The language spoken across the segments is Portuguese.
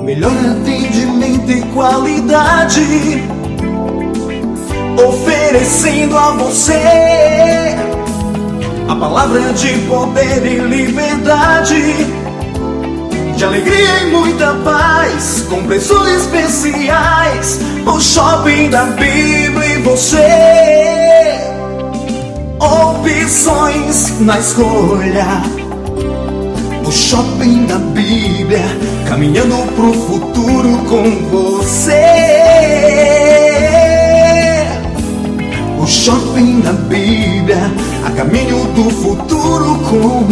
melhor atendimento e qualidade, oferecendo a você a palavra de poder e liberdade, de alegria e muita paz, com preços especiais. O Shopping da Bíblia e você, opções na escolha. O Shopping da Bíblia, caminhando pro futuro com você. O Shopping da Bíblia, a caminho do futuro com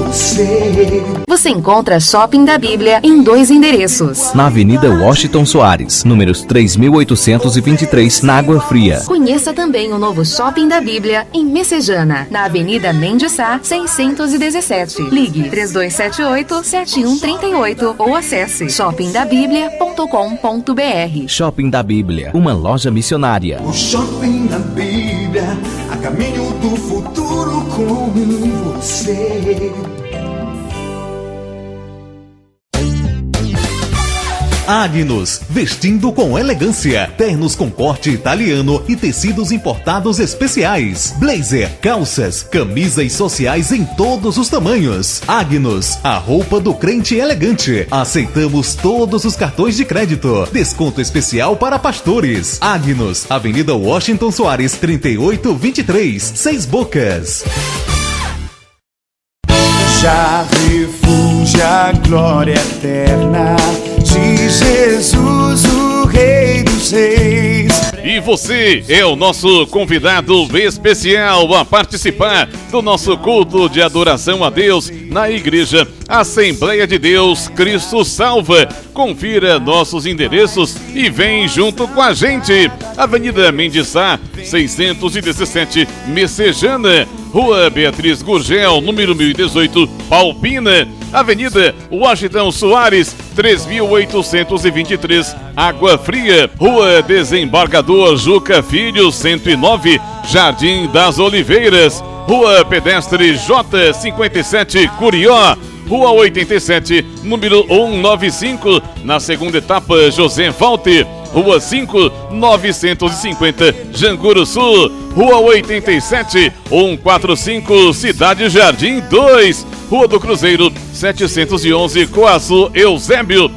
você. Você encontra Shopping da Bíblia em 2 endereços. Na Avenida Washington Soares, números 3.823, na Água Fria. Conheça também o novo Shopping da Bíblia em Messejana, na Avenida Mendes Sá, 617. Ligue 3278-7138 ou acesse shoppingdabiblia.com.br. Shopping da Bíblia, uma loja missionária. O Shopping da Bíblia, a caminho do futuro com você. Agnus, vestindo com elegância, ternos com corte italiano e tecidos importados especiais, blazer, calças, camisas sociais em todos os tamanhos. Agnus, a roupa do crente elegante. Aceitamos todos os cartões de crédito. Desconto especial para pastores. Agnus, Avenida Washington Soares, 3823, 6 Bocas. Já refúgio a glória eterna de Jesus, o Rei dos Reis. E você é o nosso convidado especial a participar do nosso culto de adoração a Deus na Igreja Assembleia de Deus Cristo Salva. Confira nossos endereços e vem junto com a gente. Avenida Mendes Sá, 617, Messejana. Rua Beatriz Gurgel, número 1018, Palpina. Avenida Washington Soares, 3823, Água Fria. Rua Desembargador Juca Filho, 109, Jardim das Oliveiras. Rua Pedestre J57, Curió. Rua 87, número 195, na segunda etapa, José Walter. Rua 5, 950, Janguru Sul. Rua 87, 145, Cidade Jardim 2. Rua do Cruzeiro, 711, Coaçu, Eusébio.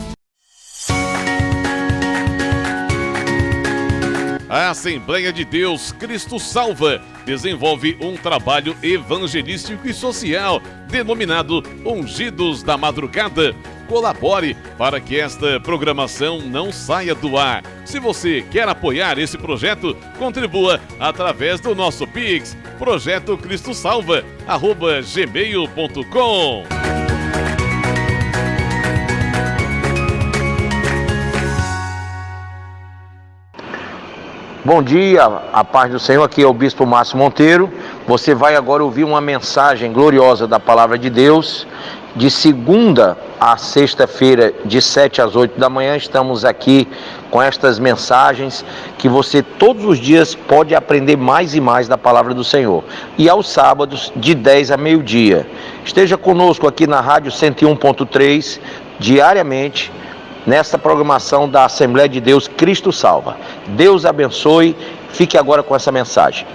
A Assembleia de Deus Cristo Salva desenvolve um trabalho evangelístico e social denominado Ungidos da Madrugada. Colabore para que esta programação não saia do ar. Se você quer apoiar esse projeto, contribua através do nosso Pix, projetocristosalva@gmail.com. Bom dia, a paz do Senhor, aqui é o Bispo Márcio Monteiro. Você vai agora ouvir uma mensagem gloriosa da Palavra de Deus. De segunda a sexta-feira, de 7 às 8 da manhã, estamos aqui com estas mensagens que você todos os dias pode aprender mais e mais da Palavra do Senhor. E aos sábados, de 10 a meio-dia. Esteja conosco aqui na Rádio 101.3, diariamente, nesta programação da Assembleia de Deus Cristo Salva. Deus abençoe. Fique agora com essa mensagem.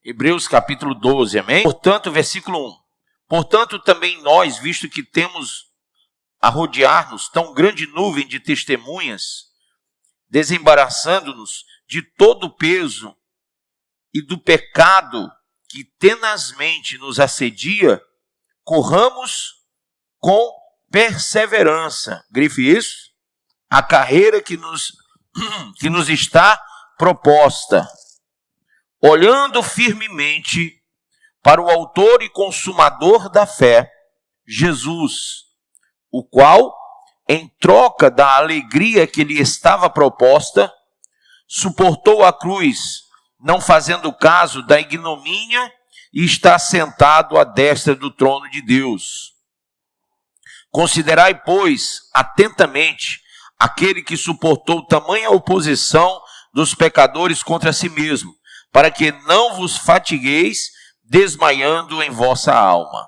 Hebreus capítulo 12, amém? Portanto, versículo 1. Portanto, também nós, visto que temos a rodear-nos tão grande nuvem de testemunhas, desembaraçando-nos de todo o peso e do pecado que tenazmente nos assedia, corramos com perseverança, grife isso, a carreira que nos está proposta, olhando firmemente para o autor e consumador da fé, Jesus, o qual, em troca da alegria que lhe estava proposta, suportou a cruz, não fazendo caso da ignomínia, e está sentado à destra do trono de Deus. Considerai, pois, atentamente aquele que suportou tamanha oposição dos pecadores contra si mesmo, para que não vos fatigueis desmaiando em vossa alma.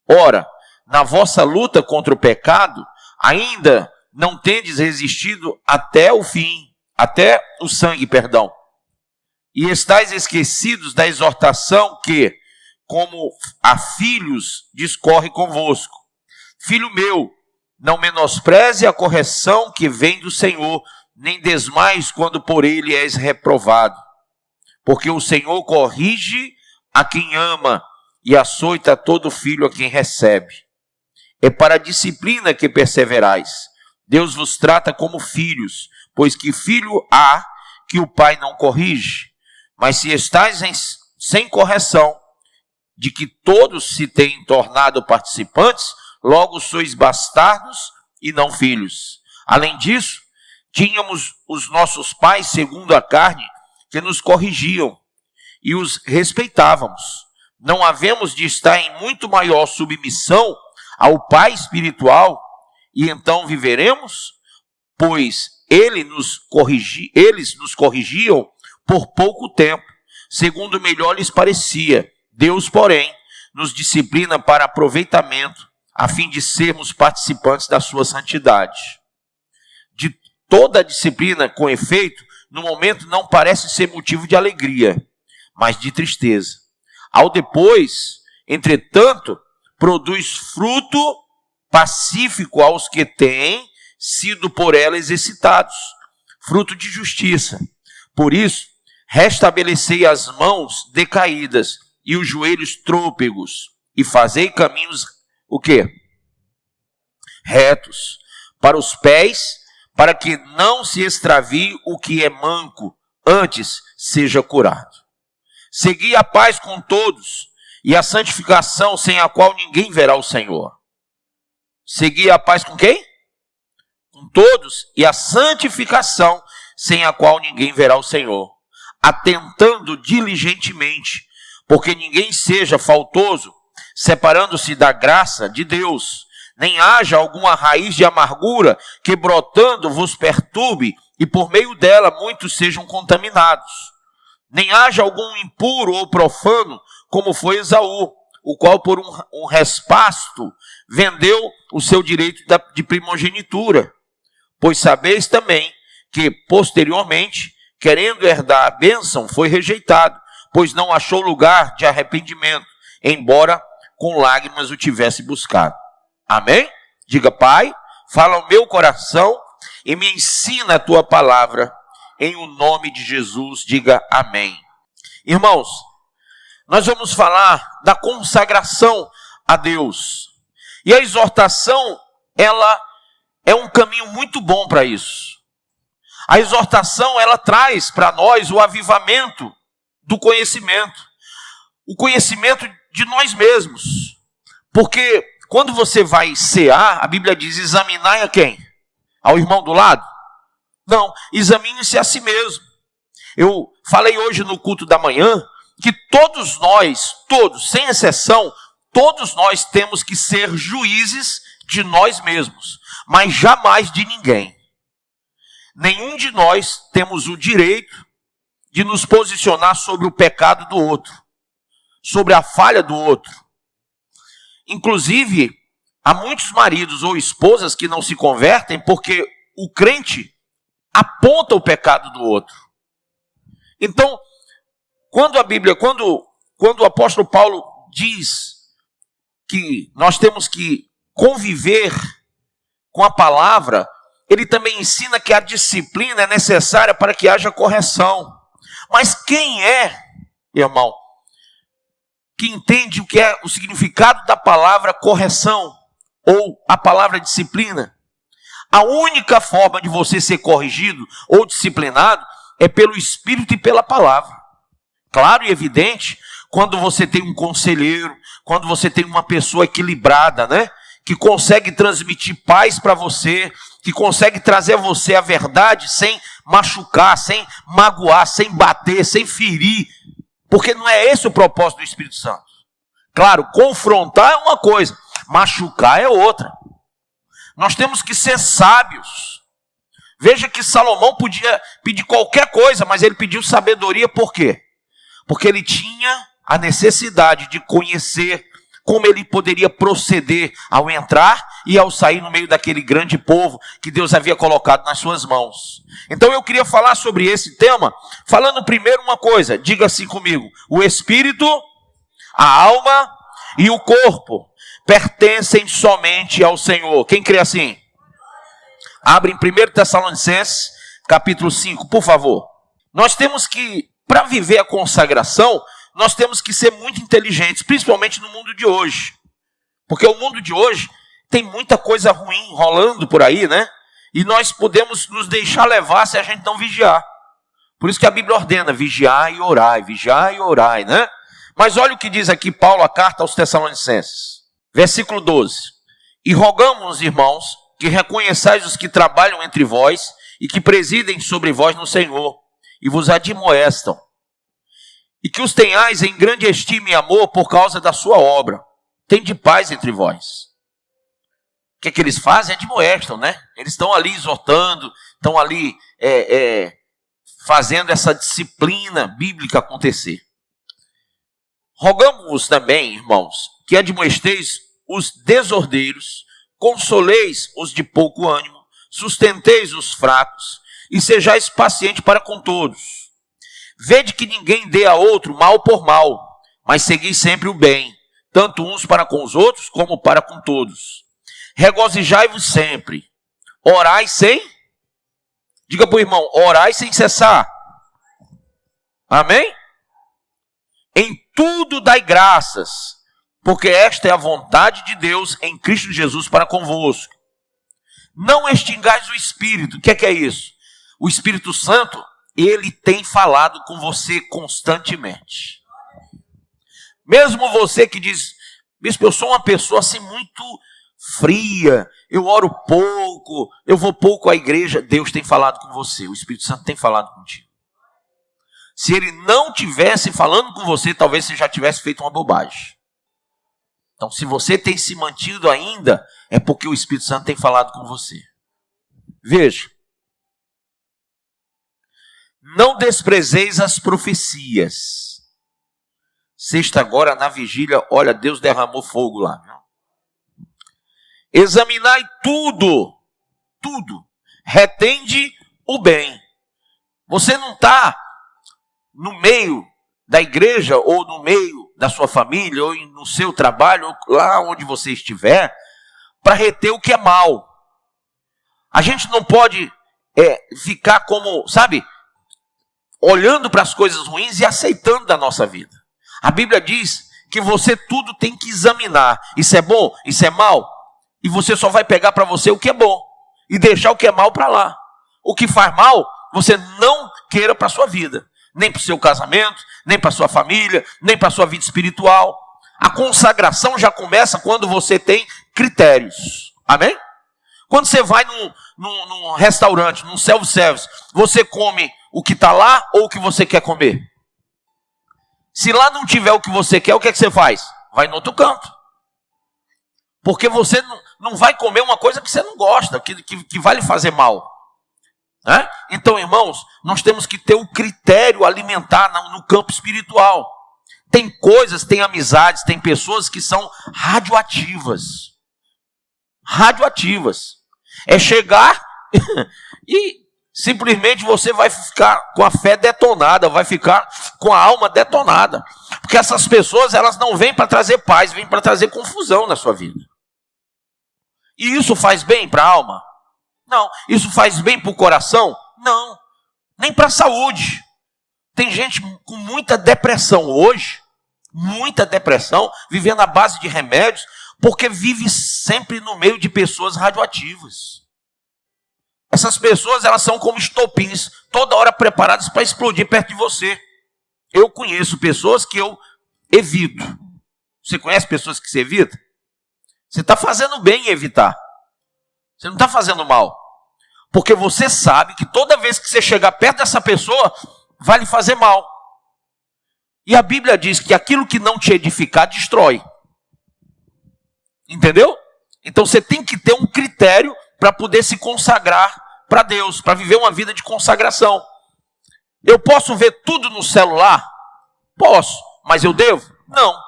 Ora, na vossa luta contra o pecado, ainda não tendes resistido até o fim, até o sangue, perdão. E estáis esquecidos da exortação que, como a filhos, discorre convosco. Filho meu, não menospreze a correção que vem do Senhor, nem desmaies quando por ele és reprovado. Porque o Senhor corrige a quem ama e açoita todo filho a quem recebe. É para a disciplina que perseverais. Deus vos trata como filhos, pois que filho há que o pai não corrige? Mas se estáis sem correção, de que todos se têm tornado participantes, logo sois bastardos e não filhos. Além disso, tínhamos os nossos pais, segundo a carne, que nos corrigiam e os respeitávamos. Não havemos de estar em muito maior submissão ao Pai espiritual, e então viveremos? Pois eles nos corrigiam por pouco tempo, segundo melhor lhes parecia. Deus, porém, nos disciplina para aproveitamento, a fim de sermos participantes da sua santidade. De toda a disciplina, com efeito, no momento não parece ser motivo de alegria, mas de tristeza. Ao depois, entretanto, produz fruto pacífico aos que têm sido por ela exercitados, fruto de justiça. Por isso, restabelecei as mãos decaídas e os joelhos trôpegos, e fazei caminhos, o quê? Retos, para os pés, para que não se extravie o que é manco, antes seja curado. Segui a paz com todos, e a santificação, sem a qual ninguém verá o Senhor. Segui a paz com quem? Com todos, e a santificação, sem a qual ninguém verá o Senhor. Atentando diligentemente, porque ninguém seja faltoso, separando-se da graça de Deus, nem haja alguma raiz de amargura que brotando vos perturbe, e por meio dela muitos sejam contaminados. Nem haja algum impuro ou profano, como foi Esaú, o qual por um respasto vendeu o seu direito de primogenitura. Pois sabeis também que posteriormente, querendo herdar a bênção, foi rejeitado, pois não achou lugar de arrependimento, embora com lágrimas o tivesse buscado. Amém? Diga, Pai, fala ao meu coração e me ensina a tua palavra, em o nome de Jesus. Diga amém. Irmãos, nós vamos falar da consagração a Deus. E a exortação, ela é um caminho muito bom para isso. A exortação, ela traz para nós o avivamento do conhecimento. O conhecimento de nós mesmos. Porque quando você vai cear, a Bíblia diz, examinai a quem? Ao irmão do lado? Não, examine-se a si mesmo. Eu falei hoje no culto da manhã que todos nós, todos, sem exceção, todos nós temos que ser juízes de nós mesmos, mas jamais de ninguém. Nenhum de nós temos o direito de nos posicionar sobre o pecado do outro, sobre a falha do outro. Inclusive, há muitos maridos ou esposas que não se convertem porque o crente aponta o pecado do outro. Então, quando a Bíblia, quando o apóstolo Paulo diz que nós temos que conviver com a palavra, ele também ensina que a disciplina é necessária para que haja correção. Mas quem é, irmão, que entende o que é o significado da palavra correção ou a palavra disciplina? A única forma de você ser corrigido ou disciplinado é pelo Espírito e pela palavra. Claro e evidente, quando você tem um conselheiro, quando você tem uma pessoa equilibrada, né? Que consegue transmitir paz para você, que consegue trazer a você a verdade sem machucar, sem magoar, sem bater, sem ferir. Porque não é esse o propósito do Espírito Santo. Claro, confrontar é uma coisa, machucar é outra. Nós temos que ser sábios. Veja que Salomão podia pedir qualquer coisa, mas ele pediu sabedoria por quê? Porque ele tinha a necessidade de conhecer como ele poderia proceder ao entrar e ao sair no meio daquele grande povo que Deus havia colocado nas suas mãos. Então eu queria falar sobre esse tema, falando primeiro uma coisa, diga assim comigo: o espírito, a alma e o corpo pertencem somente ao Senhor. Quem crê assim? Abre em 1 Tessalonicenses, capítulo 5, por favor. Nós temos que, para viver a consagração, nós temos que ser muito inteligentes, principalmente no mundo de hoje. Porque o mundo de hoje tem muita coisa ruim rolando por aí, né? E nós podemos nos deixar levar se a gente não vigiar. Por isso que a Bíblia ordena, vigiai e orai, né? Mas olha o que diz aqui Paulo, a carta aos Tessalonicenses. Versículo 12. E rogamos, irmãos, que reconheçais os que trabalham entre vós e que presidem sobre vós no Senhor e vos admoestam. E que os tenhais em grande estima e amor por causa da sua obra. Tende paz entre vós. O que é que eles fazem? Admoestam, né? Eles estão ali exortando, estão ali fazendo essa disciplina bíblica acontecer. Rogamos-vos também, irmãos, que admoesteis os desordeiros, consoleis os de pouco ânimo, sustenteis os fracos e sejais pacientes para com todos. Vede que ninguém dê a outro mal por mal, mas segui sempre o bem, tanto uns para com os outros, como para com todos. Regozijai-vos sempre, orai sem, diga para o irmão, orai sem cessar. Amém? Em tudo dai graças, porque esta é a vontade de Deus em Cristo Jesus para convosco. Não extingais o Espírito. O que é isso? O Espírito Santo, ele tem falado com você constantemente. Mesmo você que diz, bispo, eu sou uma pessoa assim muito fria, eu oro pouco, eu vou pouco à igreja. Deus tem falado com você, o Espírito Santo tem falado contigo. Se ele não tivesse falando com você, talvez você já tivesse feito uma bobagem. Então, se você tem se mantido ainda, é porque o Espírito Santo tem falado com você. Veja. Não desprezeis as profecias. Sexta agora, na vigília, olha, Deus derramou fogo lá. Examinai tudo. Retende o bem. Você não está no meio da igreja, ou no meio da sua família, ou no seu trabalho, ou lá onde você estiver, para reter o que é mal. A gente não pode ficar como, sabe, olhando para as coisas ruins e aceitando da nossa vida. A Bíblia diz que você tudo tem que examinar. Isso é bom? Isso é mal? E você só vai pegar para você o que é bom e deixar o que é mal para lá. O que faz mal, você não queira para a sua vida. Nem para o seu casamento, nem para a sua família, nem para a sua vida espiritual. A consagração já começa quando você tem critérios. Amém? Quando você vai num restaurante, num self-service, você come o que está lá ou o que você quer comer? Se lá não tiver o que você quer, o que é que você faz? Vai no outro canto. Porque você não vai comer uma coisa que você não gosta, que vai lhe fazer mal. Né? Então, irmãos, nós temos que ter o critério alimentar no campo espiritual. Tem coisas, tem amizades, tem pessoas que são radioativas. Radioativas. É chegar e simplesmente você vai ficar com a fé detonada, vai ficar com a alma detonada. Porque essas pessoas, elas não vêm para trazer paz, vêm para trazer confusão na sua vida. E isso faz bem para a alma? Não. Isso faz bem para o coração? Não. Nem para a saúde. Tem gente com muita depressão hoje, muita depressão, vivendo à base de remédios, porque vive sempre no meio de pessoas radioativas. Essas pessoas, elas são como estopins, toda hora preparadas para explodir perto de você. Eu conheço pessoas que eu evito. Você conhece pessoas que você evita? Você está fazendo bem em evitar. Você não está fazendo mal. Porque você sabe que toda vez que você chegar perto dessa pessoa, vai lhe fazer mal. E a Bíblia diz que aquilo que não te edificar, destrói. Entendeu? Então você tem que ter um critério para poder se consagrar para Deus, para viver uma vida de consagração. Eu posso ver tudo no celular? Posso, mas eu devo? Não.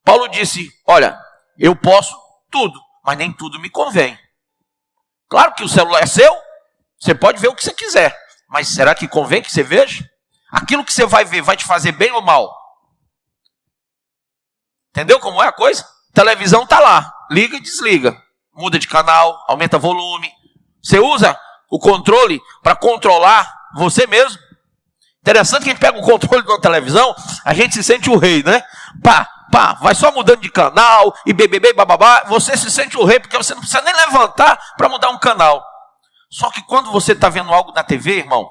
Paulo disse, olha, eu posso tudo, mas nem tudo me convém. Claro que o celular é seu, você pode ver o que você quiser, mas será que convém que você veja? Aquilo que você vai ver vai te fazer bem ou mal? Entendeu como é a coisa? A televisão está lá, liga e desliga, muda de canal, aumenta volume. Você usa o controle para controlar você mesmo. Interessante que a gente pega o controle de uma televisão, a gente se sente o rei, né? Vai só mudando de canal, e BBB, bababá, você se sente o rei, porque você não precisa nem levantar para mudar um canal. Só que quando você está vendo algo na TV, irmão,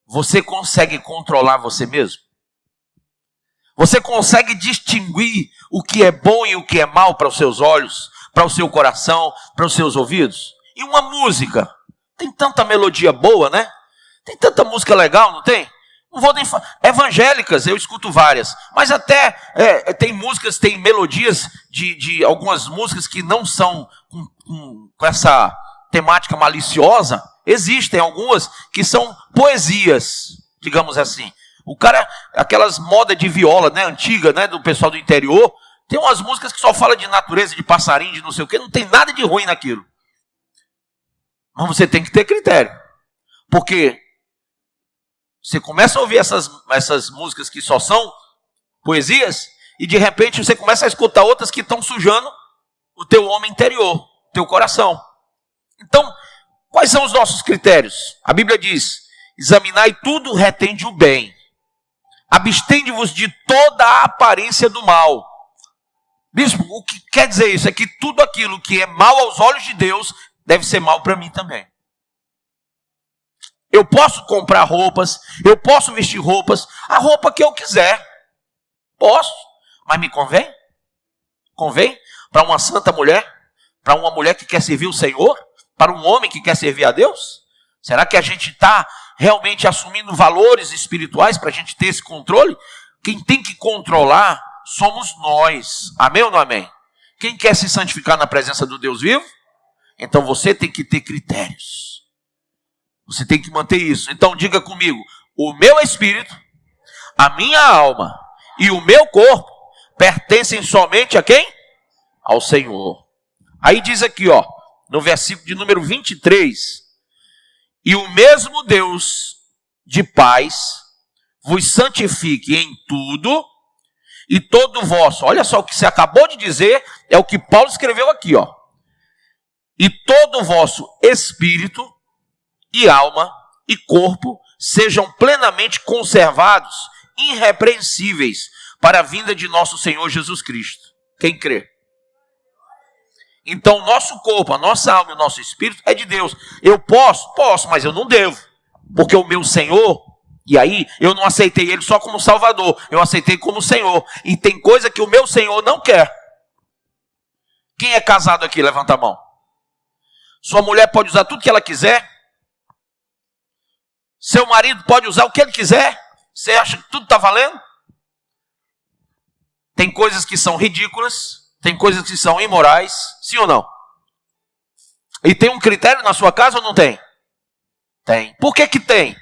você consegue controlar você mesmo? Você consegue distinguir o que é bom e o que é mal para os seus olhos, para o seu coração, para os seus ouvidos? E uma música, tem tanta melodia boa, né? Tem tanta música legal, não tem? Não vou nem falar. Evangélicas, eu escuto várias. Mas até tem músicas, tem melodias de algumas músicas que não são com essa temática maliciosa. Existem algumas que são poesias, digamos assim. O cara, aquelas modas de viola, né, antiga, né, do pessoal do interior, tem umas músicas que só falam de natureza, de passarinho, de não sei o quê. Não tem nada de ruim naquilo. Mas você tem que ter critério. Porque você começa a ouvir essas músicas que só são poesias, e de repente você começa a escutar outras que estão sujando o teu homem interior, o teu coração. Então, quais são os nossos critérios? A Bíblia diz, examinai tudo, retende o bem. Abstende-vos de toda a aparência do mal. Bispo, o que quer dizer isso? É que tudo aquilo que é mal aos olhos de Deus deve ser mal para mim também. Eu posso comprar roupas, eu posso vestir roupas, a roupa que eu quiser. Posso, mas me convém? Convém? Para uma santa mulher? Para uma mulher que quer servir o Senhor? Para um homem que quer servir a Deus? Será que a gente está realmente assumindo valores espirituais para a gente ter esse controle? Quem tem que controlar somos nós. Amém ou não amém? Quem quer se santificar na presença do Deus vivo? Então você tem que ter critérios. Você tem que manter isso. Então diga comigo, o meu espírito, a minha alma e o meu corpo pertencem somente a quem? Ao Senhor. Aí diz aqui, ó, no versículo de número 23, e o mesmo Deus de paz vos santifique em tudo, e todo vosso, olha só o que você acabou de dizer, é o que Paulo escreveu aqui, ó. E todo o vosso espírito, e alma, e corpo, sejam plenamente conservados, irrepreensíveis, para a vinda de nosso Senhor Jesus Cristo. Quem crê? Então, o nosso corpo, a nossa alma e o nosso espírito é de Deus. Eu posso, mas eu não devo. Porque o meu Senhor, e aí eu não aceitei Ele só como Salvador, eu aceitei como Senhor. E tem coisa que o meu Senhor não quer. Quem é casado aqui? Levanta a mão. Sua mulher pode usar tudo que ela quiser. Seu marido pode usar o que ele quiser. Você acha que tudo está valendo? Tem coisas que são ridículas. Tem coisas que são imorais. Sim ou não? E tem um critério na sua casa ou não tem? Tem. Por que que tem?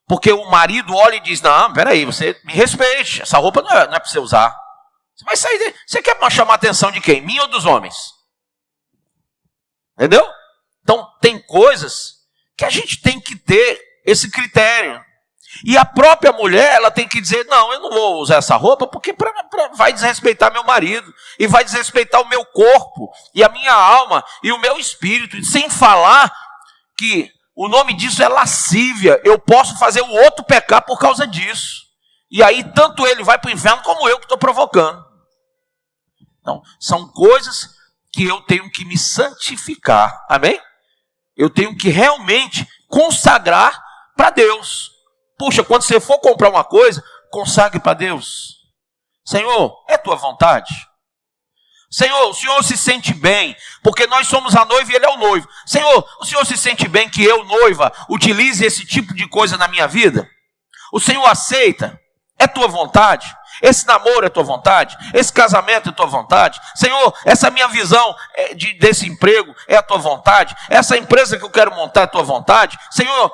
Porque o marido olha e diz, não, peraí, você me respeite. Essa roupa não é para você usar. Você vai sair Você quer chamar a atenção de quem? Minha ou dos homens? Entendeu? Então tem coisas que a gente tem que ter esse critério. E a própria mulher, ela tem que dizer, não, eu não vou usar essa roupa porque vai desrespeitar meu marido, e vai desrespeitar o meu corpo, e a minha alma, e o meu espírito, e sem falar que o nome disso é lascívia. Eu posso fazer o outro pecar por causa disso. E aí tanto ele vai para o inferno como eu que estou provocando. Então, são coisas que eu tenho que me santificar. Amém? Eu tenho que realmente consagrar para Deus. Puxa, quando você for comprar uma coisa, consagre para Deus. Senhor, é tua vontade? Senhor, o Senhor se sente bem, porque nós somos a noiva e Ele é o noivo. Senhor, o Senhor se sente bem que eu, noiva, utilize esse tipo de coisa na minha vida? O Senhor aceita? É tua vontade? Esse namoro é tua vontade? Esse casamento é tua vontade? Senhor, essa minha visão desse emprego é a tua vontade? Essa empresa que eu quero montar é a tua vontade? Senhor,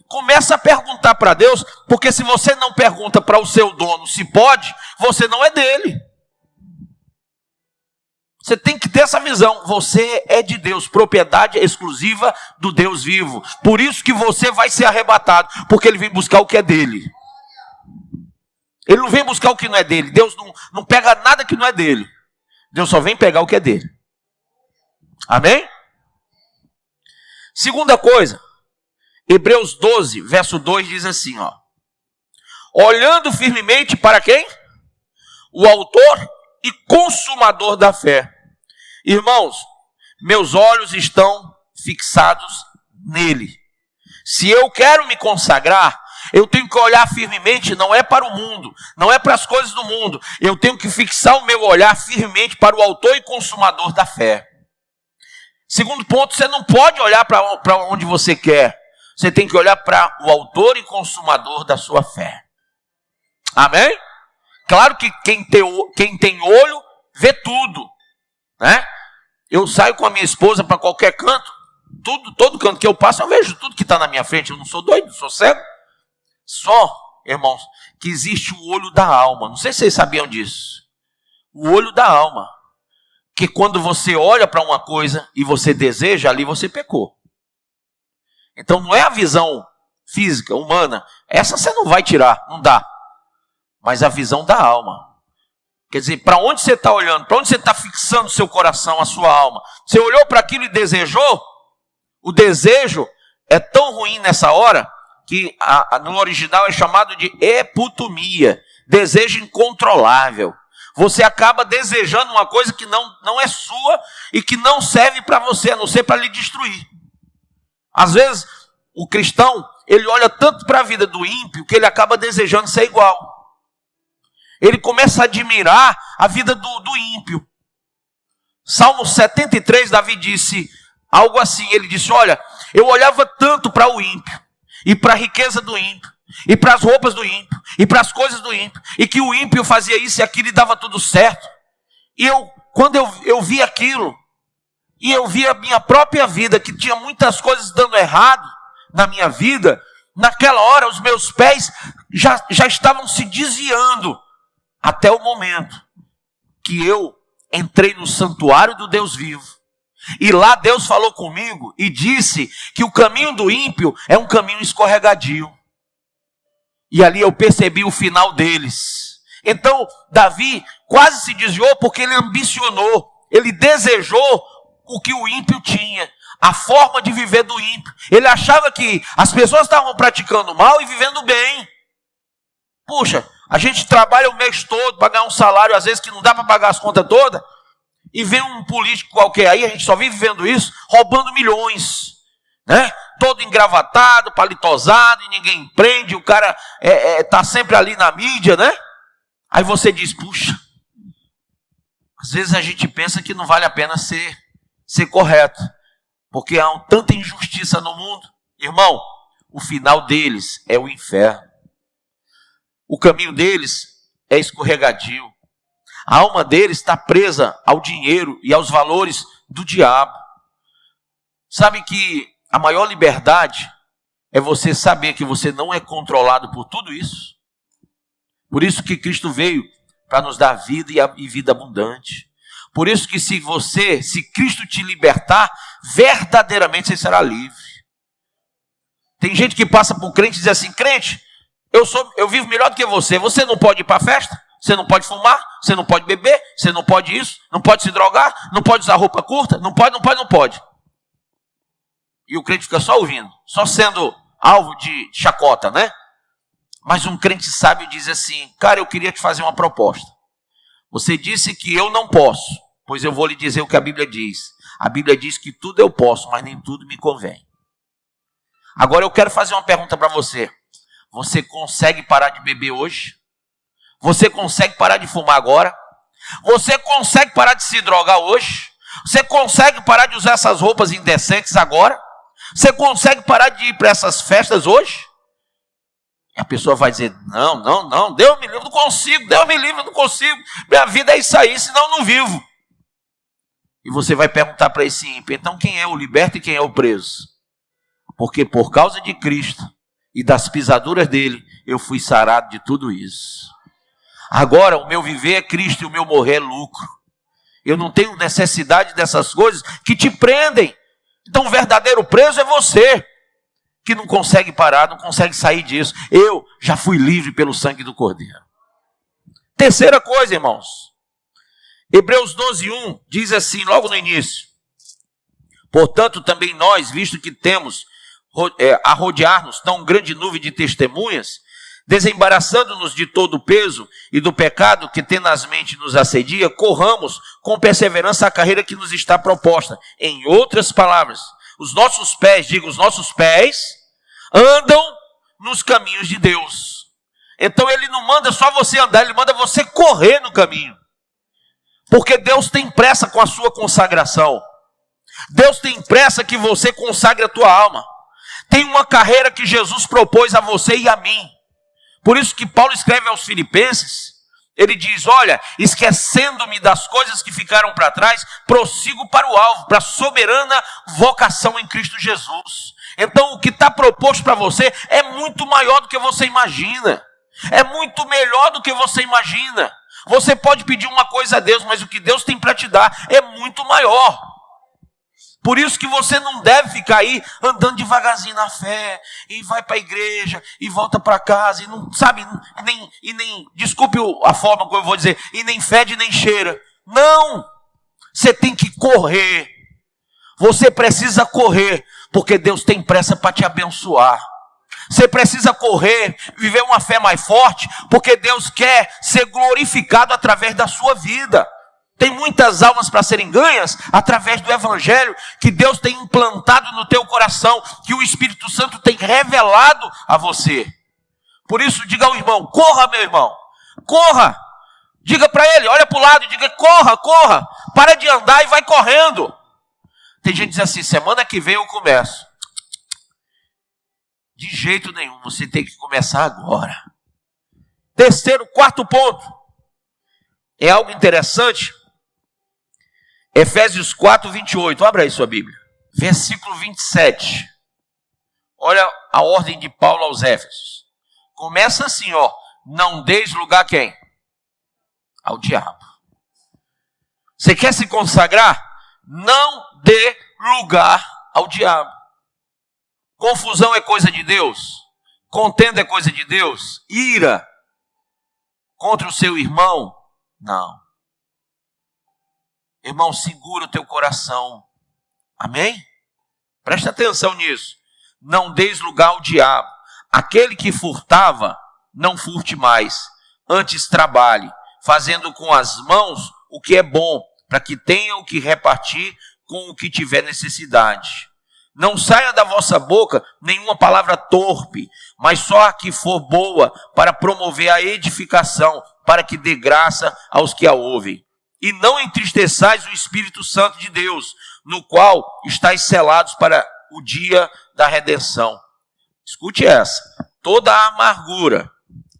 começa a perguntar para Deus, porque se você não pergunta para o seu dono se pode, você não é dele. Você tem que ter essa visão. Você é de Deus, propriedade exclusiva do Deus vivo. Por isso que você vai ser arrebatado, porque ele vem buscar o que é dele. Ele não vem buscar o que não é dele. Deus não pega nada que não é dele. Deus só vem pegar o que é dele. Amém? Segunda coisa, Hebreus 12, verso 2 diz assim, ó: olhando firmemente para quem? O autor e consumador da fé. Irmãos, meus olhos estão fixados nele. Se eu quero me consagrar, eu tenho que olhar firmemente, não é para o mundo, não é para as coisas do mundo. Eu tenho que fixar o meu olhar firmemente para o autor e consumador da fé. Segundo ponto, você não pode olhar para onde você quer. Você tem que olhar para o autor e consumador da sua fé. Amém? Claro que quem tem olho, vê tudo, né? Eu saio com a minha esposa para qualquer canto, todo canto que eu passo, eu vejo tudo que está na minha frente. Eu não sou doido, sou cego. Só, irmãos, que existe o olho da alma. Não sei se vocês sabiam disso. O olho da alma. Que quando você olha para uma coisa e você deseja, ali você pecou. Então não é a visão física, humana. Essa você não vai tirar, não dá. Mas a visão da alma. Quer dizer, para onde você está olhando? Para onde você está fixando o seu coração, a sua alma? Você olhou para aquilo e desejou? O desejo é tão ruim nessa hora que no original é chamado de eputomia, desejo incontrolável. Você acaba desejando uma coisa que não é sua e que não serve para você, a não ser para lhe destruir. Às vezes, o cristão, ele olha tanto para a vida do ímpio que ele acaba desejando ser igual. Ele começa a admirar a vida do ímpio. Salmo 73, Davi disse algo assim, ele disse, olha, eu olhava tanto para o ímpio, e para a riqueza do ímpio, e para as roupas do ímpio, e para as coisas do ímpio, e que o ímpio fazia isso e aquilo e dava tudo certo. E quando eu vi aquilo, e eu vi a minha própria vida, que tinha muitas coisas dando errado na minha vida, naquela hora os meus pés já estavam se desviando, até o momento que eu entrei no santuário do Deus vivo. E lá Deus falou comigo e disse que o caminho do ímpio é um caminho escorregadio. E ali eu percebi o final deles. Então Davi quase se desviou porque ele ambicionou, ele desejou o que o ímpio tinha, a forma de viver do ímpio. Ele achava que as pessoas estavam praticando mal e vivendo bem. Puxa, a gente trabalha o mês todo para ganhar um salário, às vezes que não dá para pagar as contas todas, e vem um político qualquer aí, a gente só vive vendo isso, roubando milhões, né? Todo engravatado, palitosado, e ninguém prende, o cara está sempre ali na mídia, né? Aí você diz, puxa, às vezes a gente pensa que não vale a pena ser correto, porque há tanta injustiça no mundo. Irmão, o final deles é o inferno. O caminho deles é escorregadio. A alma deles está presa ao dinheiro e aos valores do diabo. Sabe que a maior liberdade é você saber que você não é controlado por tudo isso. Por isso que Cristo veio para nos dar vida e vida abundante. Por isso que se Cristo te libertar, verdadeiramente você será livre. Tem gente que passa por crente e diz assim, crente, eu vivo melhor do que você. Você não pode ir para a festa, você não pode fumar, você não pode beber, você não pode isso, não pode se drogar, não pode usar roupa curta, não pode. E o crente fica só ouvindo, só sendo alvo de chacota, né? Mas um crente sábio diz assim, cara, eu queria te fazer uma proposta. Você disse que eu não posso, pois eu vou lhe dizer o que a Bíblia diz. A Bíblia diz que tudo eu posso, mas nem tudo me convém. Agora eu quero fazer uma pergunta para você. Você consegue parar de beber hoje? Você consegue parar de fumar agora? Você consegue parar de se drogar hoje? Você consegue parar de usar essas roupas indecentes agora? Você consegue parar de ir para essas festas hoje? A pessoa vai dizer, não, Deus me livre, não consigo, Deus me livre, não consigo. Minha vida é isso aí, senão eu não vivo. E você vai perguntar para esse ímpio, então quem é o liberto e quem é o preso? Porque por causa de Cristo e das pisaduras dele, eu fui sarado de tudo isso. Agora o meu viver é Cristo e o meu morrer é lucro. Eu não tenho necessidade dessas coisas que te prendem. Então o verdadeiro preso é você, que não consegue parar, não consegue sair disso. Eu já fui livre pelo sangue do Cordeiro. Terceira coisa, irmãos. Hebreus 12:1 diz assim, logo no início. Portanto, também nós, visto que temos a rodear-nos tão grande nuvem de testemunhas, desembaraçando-nos de todo o peso e do pecado que tenazmente nos assedia, corramos com perseverança a carreira que nos está proposta. Em outras palavras, os nossos pés andam nos caminhos de Deus. Então ele não manda só você andar, ele manda você correr no caminho. Porque Deus tem pressa com a sua consagração. Deus tem pressa que você consagre a tua alma. Tem uma carreira que Jesus propôs a você e a mim. Por isso que Paulo escreve aos Filipenses, ele diz, olha, esquecendo-me das coisas que ficaram para trás, prossigo para o alvo, para a soberana vocação em Cristo Jesus. Então o que está proposto para você é muito maior do que você imagina. É muito melhor do que você imagina. Você pode pedir uma coisa a Deus, mas o que Deus tem para te dar é muito maior. Por isso que você não deve ficar aí andando devagarzinho na fé, e vai para a igreja, e volta para casa, e não sabe, nem desculpe a forma como eu vou dizer, e nem fede nem cheira. Não! Você tem que correr. Você precisa correr, porque Deus tem pressa para te abençoar. Você precisa correr, viver uma fé mais forte, porque Deus quer ser glorificado através da sua vida. Tem muitas almas para serem ganhas através do evangelho que Deus tem implantado no teu coração, que o Espírito Santo tem revelado a você. Por isso, diga ao irmão, corra, meu irmão, corra. Diga para ele, olha para o lado e diga, corra, corra. Para de andar e vai correndo. Tem gente que diz assim, semana que vem eu começo. De jeito nenhum, você tem que começar agora. Quarto ponto. É algo interessante. Efésios 4:28, abra aí sua Bíblia, versículo 27, olha a ordem de Paulo aos Éfesos, começa assim, ó, não deis lugar a quem? Ao diabo. Você quer se consagrar? Não dê lugar ao diabo. Confusão é coisa de Deus, contenda é coisa de Deus, ira contra o seu irmão, não. Irmão, segura o teu coração. Amém? Presta atenção nisso. Não deis lugar ao diabo. Aquele que furtava, não furte mais. Antes trabalhe, fazendo com as mãos o que é bom, para que tenha o que repartir com o que tiver necessidade. Não saia da vossa boca nenhuma palavra torpe, mas só a que for boa, para promover a edificação, para que dê graça aos que a ouvem. E não entristeçais o Espírito Santo de Deus, no qual estáis selados para o dia da redenção. Escute essa. Toda a amargura,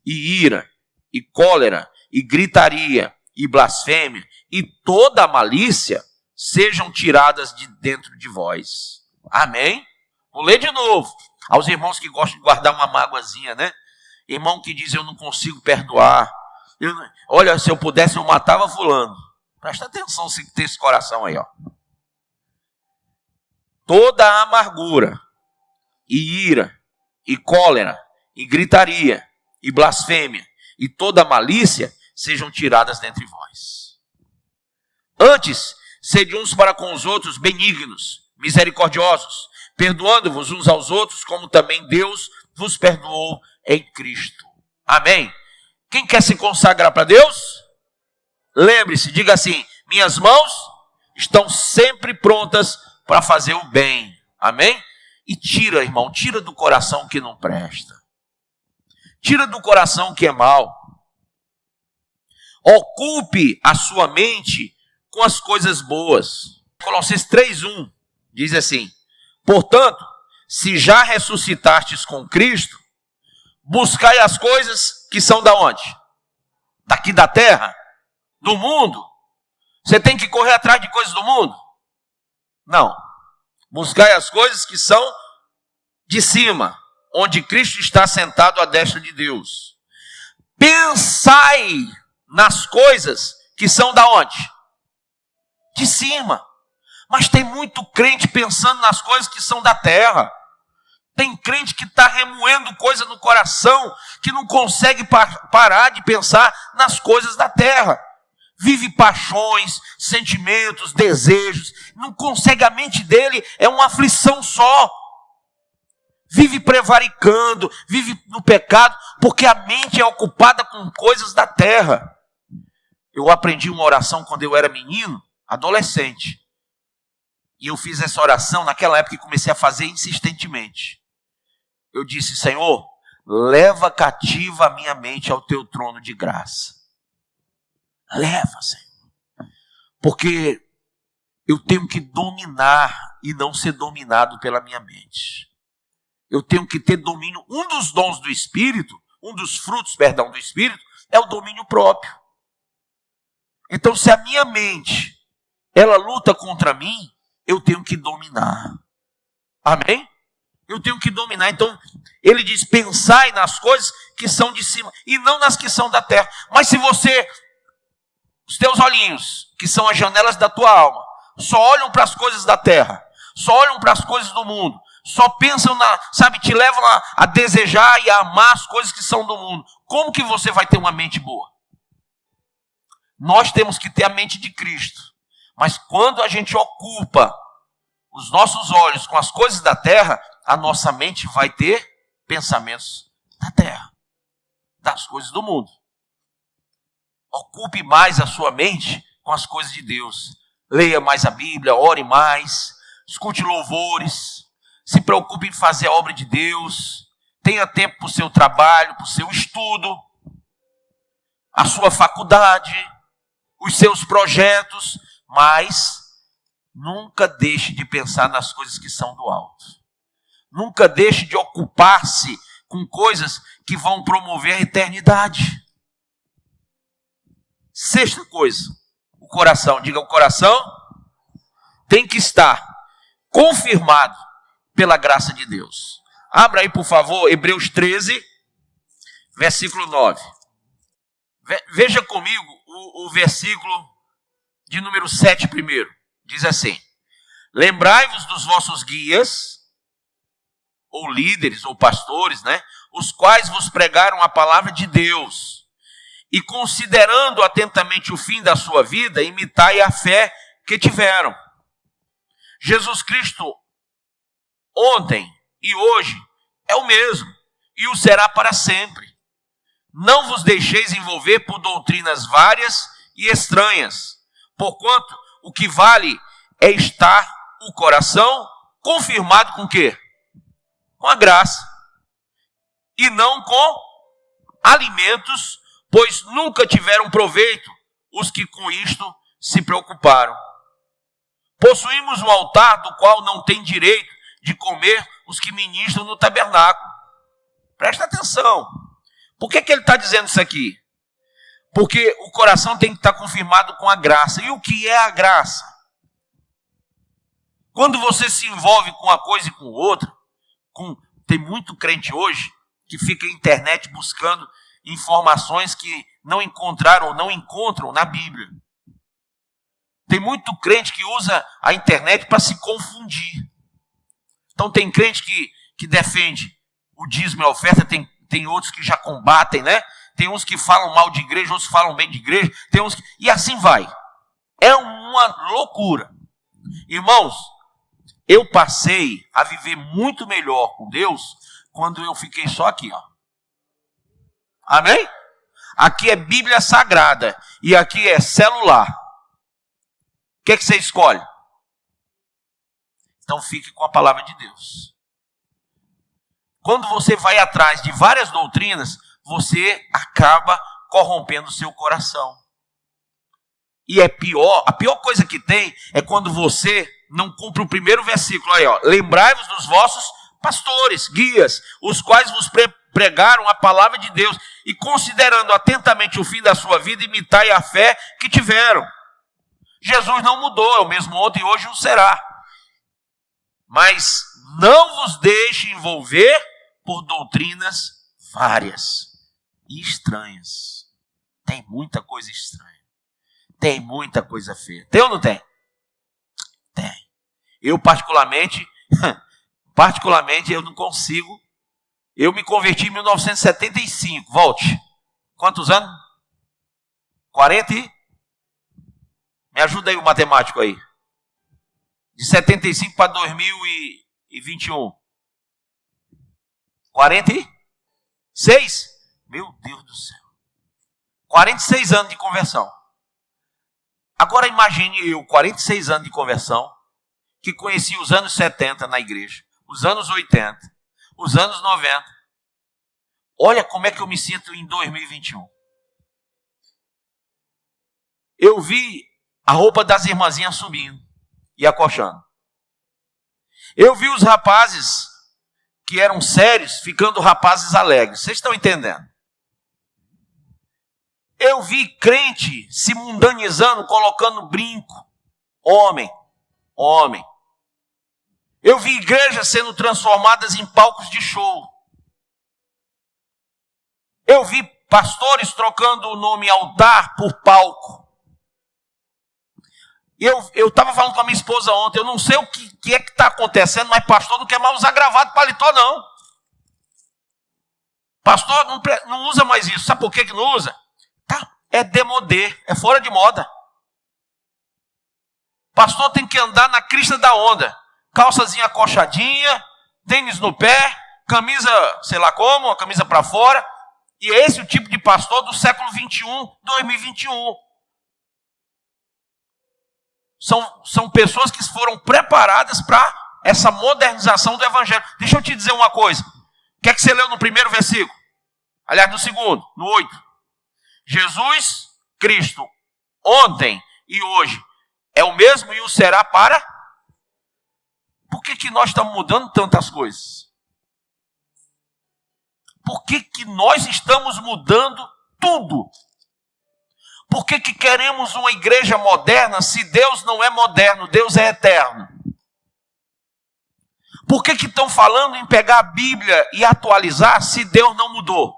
e ira, e cólera, e gritaria, e blasfêmia, e toda a malícia, sejam tiradas de dentro de vós. Amém? Vou ler de novo. Aos irmãos que gostam de guardar uma mágoazinha, né? Irmão que diz, eu não consigo perdoar. Olha, se eu pudesse, eu matava fulano. Presta atenção se tem esse coração aí, ó. Toda a amargura, e ira, e cólera, e gritaria, e blasfêmia, e toda a malícia, sejam tiradas dentre vós. Antes, sede uns para com os outros benignos, misericordiosos, perdoando-vos uns aos outros, como também Deus vos perdoou em Cristo. Amém? Quem quer se consagrar para Deus? Lembre-se, diga assim, minhas mãos estão sempre prontas para fazer o bem. Amém? E tira, irmão, tira do coração que não presta. Tira do coração que é mau. Ocupe a sua mente com as coisas boas. Colossenses 3:1 diz assim, portanto, se já ressuscitastes com Cristo, Buscai as coisas que são da onde? Daqui da terra? Do mundo? Você tem que correr atrás de coisas do mundo? Não. Buscai as coisas que são de cima, onde Cristo está sentado à destra de Deus. Pensai nas coisas que são da onde? De cima. Mas tem muito crente pensando nas coisas que são da terra. Tem crente que está remoendo coisa no coração, que não consegue parar de pensar nas coisas da terra. Vive paixões, sentimentos, desejos. Não consegue, a mente dele é uma aflição só. Vive prevaricando, vive no pecado, porque a mente é ocupada com coisas da terra. Eu aprendi uma oração quando eu era menino, adolescente. E eu fiz essa oração naquela época e comecei a fazer insistentemente. Eu disse: Senhor, leva cativa a minha mente ao teu trono de graça. Leva, Senhor. Porque eu tenho que dominar e não ser dominado pela minha mente. Eu tenho que ter domínio. Um dos dons do Espírito, um dos frutos, do Espírito, é o domínio próprio. Então, se a minha mente, ela luta contra mim, eu tenho que dominar. Amém? Eu tenho que dominar. Então, ele diz: pensai nas coisas que são de cima e não nas que são da terra. Mas se você, os teus olhinhos, que são as janelas da tua alma, só olham para as coisas da terra, só olham para as coisas do mundo, só pensam te levam a desejar e a amar as coisas que são do mundo, como que você vai ter uma mente boa? Nós temos que ter a mente de Cristo. Mas quando a gente ocupa os nossos olhos com as coisas da terra, a nossa mente vai ter pensamentos da terra, das coisas do mundo. Ocupe mais a sua mente com as coisas de Deus. Leia mais a Bíblia, ore mais, escute louvores, se preocupe em fazer a obra de Deus, tenha tempo para o seu trabalho, para o seu estudo, a sua faculdade, os seus projetos, mas nunca deixe de pensar nas coisas que são do alto. Nunca deixe de ocupar-se com coisas que vão promover a eternidade. Sexta coisa, o coração. Diga, o coração tem que estar confirmado pela graça de Deus. Abra aí, por favor, Hebreus 13, versículo 9. Veja comigo o versículo de número 7 primeiro. Diz assim: lembrai-vos dos vossos guias, ou líderes, ou pastores, os quais vos pregaram a palavra de Deus, e considerando atentamente o fim da sua vida, imitai a fé que tiveram. Jesus Cristo, ontem e hoje, é o mesmo, e o será para sempre. Não vos deixeis envolver por doutrinas várias e estranhas, porquanto o que vale é estar o coração confirmado com o quê? Com a graça, e não com alimentos, pois nunca tiveram proveito os que com isto se preocuparam. Possuímos um altar do qual não tem direito de comer os que ministram no tabernáculo. Presta atenção. Por que ele está dizendo isso aqui? Porque o coração tem que estar confirmado com a graça. E o que é a graça? Quando você se envolve com uma coisa e com outra, tem muito crente hoje que fica na internet buscando informações que não encontraram ou não encontram na Bíblia. Tem muito crente que usa a internet para se confundir. Então tem crente que defende o dízimo e a oferta, tem outros que já combatem, Tem uns que falam mal de igreja, outros falam bem de igreja, tem uns e assim vai. É uma loucura. Irmãos, eu passei a viver muito melhor com Deus quando eu fiquei só aqui, ó. Amém? Aqui é Bíblia Sagrada e aqui é celular. O que você escolhe? Então fique com a palavra de Deus. Quando você vai atrás de várias doutrinas, você acaba corrompendo o seu coração. E a pior coisa que tem é quando você não cumpre o primeiro versículo. Aí, ó, lembrai-vos dos vossos pastores, guias, os quais vos pregaram a palavra de Deus e, considerando atentamente o fim da sua vida, imitai a fé que tiveram. Jesus não mudou, é o mesmo ontem e hoje o será. Mas não vos deixe envolver por doutrinas várias e estranhas. Tem muita coisa estranha. Tem muita coisa feia. Tem ou não tem? Tem. Eu particularmente eu não consigo. Eu me converti em 1975. Volte. Quantos anos? 40 e... Me ajuda aí o matemático aí. De 75 para 2021. 46? Meu Deus do céu. 46 anos de conversão. Agora imagine eu, 46 anos de conversão, que conheci os anos 70 na igreja, os anos 80, os anos 90. Olha como é que eu me sinto em 2021. Eu vi a roupa das irmãzinhas subindo e acochando. Eu vi os rapazes que eram sérios ficando rapazes alegres. Vocês estão entendendo? Eu vi crente se mundanizando, colocando brinco. Homem. Eu vi igrejas sendo transformadas em palcos de show. Eu vi pastores trocando o nome altar por palco. Eu estava falando com a minha esposa ontem, eu não sei o que é que está acontecendo, mas pastor não quer mais usar gravata, paletó não. Pastor não usa mais isso. Sabe por que não usa? Tá, é demodê, é fora de moda. Pastor tem que andar na crista da onda. Calçazinha acochadinha, tênis no pé, camisa, sei lá como, a camisa para fora. E é esse o tipo de pastor do século 21, 2021. São pessoas que foram preparadas para essa modernização do evangelho. Deixa eu te dizer uma coisa. O que é que você leu no primeiro versículo? Aliás, no segundo, no 8. Jesus Cristo, ontem e hoje, é o mesmo e o será para... Por que nós estamos mudando tantas coisas? Por que nós estamos mudando tudo? Por que queremos uma igreja moderna se Deus não é moderno, Deus é eterno? Por que estão falando em pegar a Bíblia e atualizar se Deus não mudou?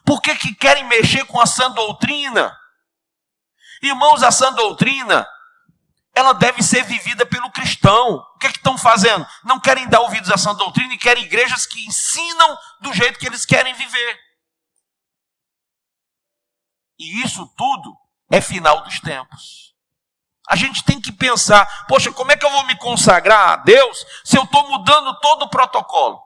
Por que querem mexer com a sã doutrina? Irmãos, a sã doutrina, ela deve ser vivida pelo cristão. O que estão fazendo? Não querem dar ouvidos à sã doutrina e querem igrejas que ensinam do jeito que eles querem viver. E isso tudo é final dos tempos. A gente tem que pensar, poxa, como é que eu vou me consagrar a Deus se eu estou mudando todo o protocolo?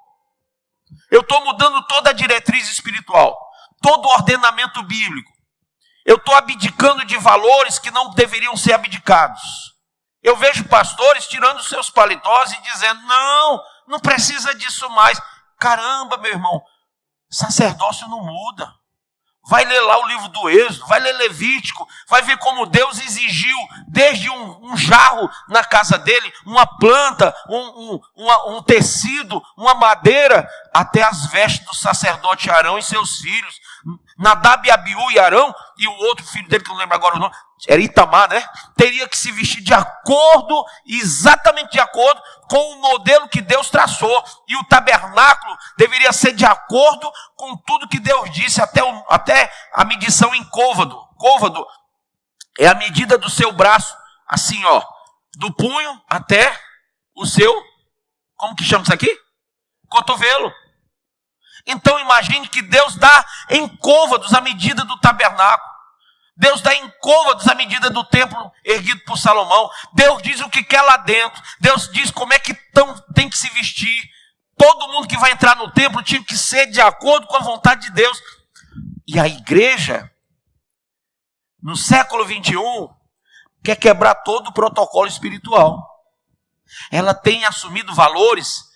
Eu estou mudando toda a diretriz espiritual, todo o ordenamento bíblico. Eu estou abdicando de valores que não deveriam ser abdicados. Eu vejo pastores tirando seus paletós e dizendo, não precisa disso mais. Caramba, meu irmão, sacerdócio não muda. Vai ler lá o livro do Êxodo, vai ler Levítico, vai ver como Deus exigiu, desde um jarro na casa dele, uma planta, um tecido, uma madeira, até as vestes do sacerdote Arão e seus filhos. Nadab, Abiú e Arão, e o outro filho dele, que eu não lembro agora o nome, era Itamar, né? Teria que se vestir de acordo, exatamente de acordo com o modelo que Deus traçou. E o tabernáculo deveria ser de acordo com tudo que Deus disse, até a medição em côvado. Côvado é a medida do seu braço, assim, ó, do punho até o seu, como que chama isso aqui? Cotovelo. Então imagine que Deus dá em côvados a medida do tabernáculo. Deus dá em côvados a medida do templo erguido por Salomão. Deus diz o que quer lá dentro. Deus diz como é que tem que se vestir. Todo mundo que vai entrar no templo tinha que ser de acordo com a vontade de Deus. E a igreja, no século 21, quer quebrar todo o protocolo espiritual. Ela tem assumido valores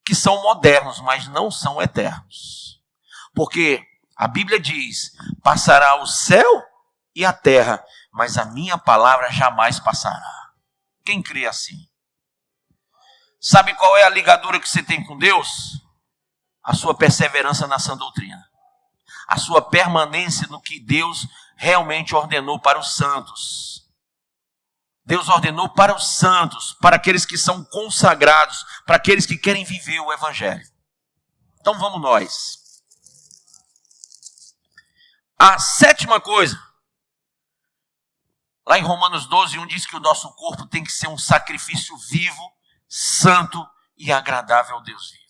que são modernos, mas não são eternos. Porque a Bíblia diz, passará o céu e a terra, mas a minha palavra jamais passará. Quem crê assim? Sabe qual é a ligadura que você tem com Deus? a sua perseverança na sã doutrina, a sua permanência no que Deus realmente ordenou para os santos. Deus ordenou para os santos, para aqueles que são consagrados, para aqueles que querem viver o Evangelho. Então vamos nós. A sétima coisa, lá em Romanos 12:1 diz que o nosso corpo tem que ser um sacrifício vivo, santo e agradável ao Deus vivo.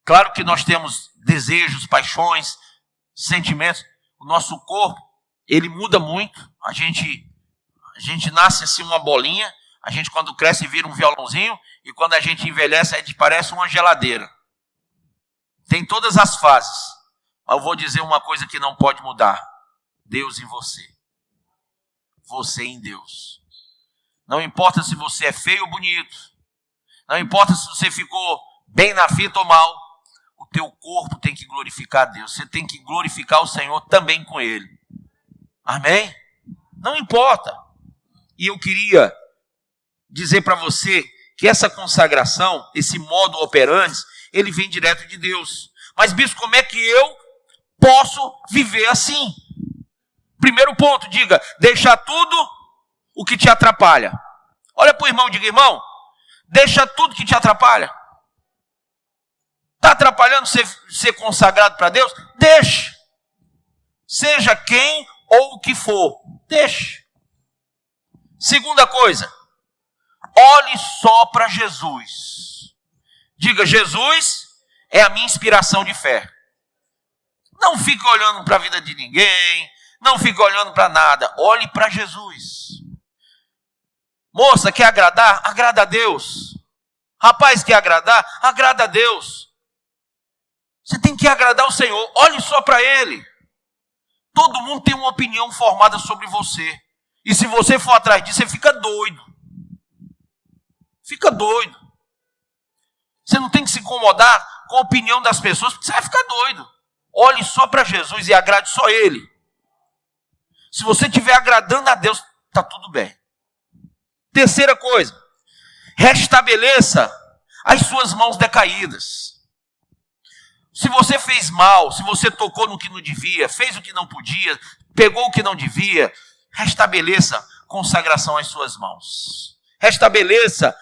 Claro que nós temos desejos, paixões, sentimentos. O nosso corpo, ele muda muito. A gente nasce assim uma bolinha, a gente quando cresce vira um violãozinho, e quando a gente envelhece a gente parece uma geladeira. Tem todas as fases. Mas eu vou dizer uma coisa que não pode mudar: Deus em você. Você em Deus. Não importa se você é feio ou bonito, não importa se você ficou bem na fita ou mal, o teu corpo tem que glorificar a Deus. Você tem que glorificar o Senhor também com Ele. Amém? Não importa. E eu queria dizer para você que essa consagração, esse modo operandi, ele vem direto de Deus. Mas, bispo, como é que eu posso viver assim? Primeiro ponto, diga: deixa tudo o que te atrapalha. Olha para o irmão e diga: irmão, deixa tudo que te atrapalha. Está atrapalhando ser consagrado para Deus? Deixe. Seja quem ou o que for, deixe. Segunda coisa, olhe só para Jesus. Diga: Jesus é a minha inspiração de fé. Não fique olhando para a vida de ninguém, não fique olhando para nada. Olhe para Jesus. Moça, quer agradar? Agrada a Deus. Rapaz, quer agradar? Agrada a Deus. Você tem que agradar o Senhor. Olhe só para Ele. Todo mundo tem uma opinião formada sobre você. E se você for atrás disso, você fica doido. Fica doido. Você não tem que se incomodar com a opinião das pessoas, porque você vai ficar doido. Olhe só para Jesus e agrade só Ele. Se você estiver agradando a Deus, está tudo bem. Terceira coisa, restabeleça as suas mãos decaídas. Se você fez mal, se você tocou no que não devia, fez o que não podia, pegou o que não devia, restabeleça consagração às suas mãos. Restabeleça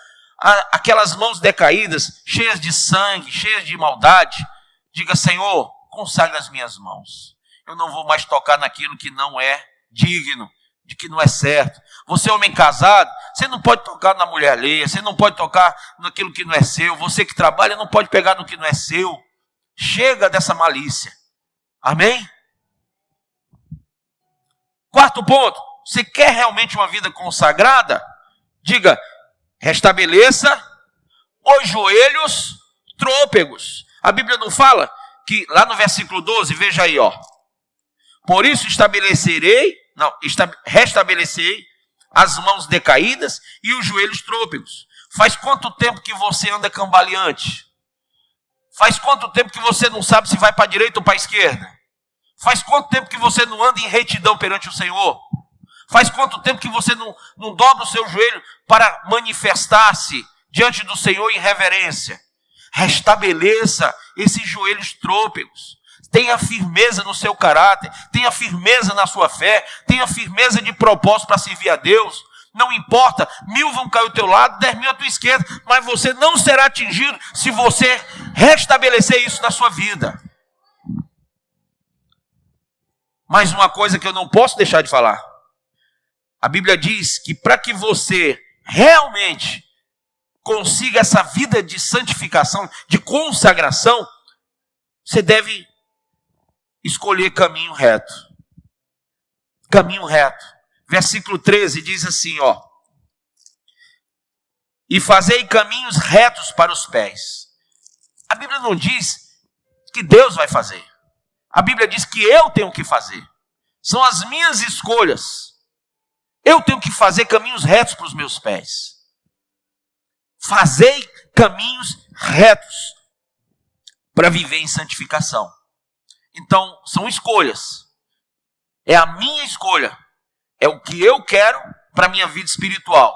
aquelas mãos decaídas, cheias de sangue, cheias de maldade. Diga: Senhor, consagra as minhas mãos. Eu não vou mais tocar naquilo que não é digno, de que não é certo. Você é homem casado, você não pode tocar na mulher alheia, você não pode tocar naquilo que não é seu. Você que trabalha não pode pegar no que não é seu. Chega dessa malícia. Amém? Quarto ponto, você quer realmente uma vida consagrada? Diga: restabeleça os joelhos trôpegos. A Bíblia não fala que, lá no versículo 12, veja aí, ó. Por isso restabelecei as mãos decaídas e os joelhos trôpegos. Faz quanto tempo que você anda cambaleante? Faz quanto tempo que você não sabe se vai para a direita ou para a esquerda? Faz quanto tempo que você não anda em retidão perante o Senhor? Faz quanto tempo que você não dobra o seu joelho para manifestar-se diante do Senhor em reverência? Restabeleça esses joelhos trôpegos. Tenha firmeza no seu caráter, tenha firmeza na sua fé, tenha firmeza de propósito para servir a Deus. Não importa, 1000 vão cair ao teu lado, 10.000 à tua esquerda, mas você não será atingido se você restabelecer isso na sua vida. Mais uma coisa que eu não posso deixar de falar. A Bíblia diz que para que você realmente consiga essa vida de santificação, de consagração, você deve escolher caminho reto. Caminho reto. Versículo 13 diz assim, ó: e fazei caminhos retos para os pés. A Bíblia não diz que Deus vai fazer. A Bíblia diz que eu tenho que fazer. São as minhas escolhas. Eu tenho que fazer caminhos retos para os meus pés. Fazei caminhos retos para viver em santificação. Então, são escolhas. É a minha escolha. É o que eu quero para a minha vida espiritual.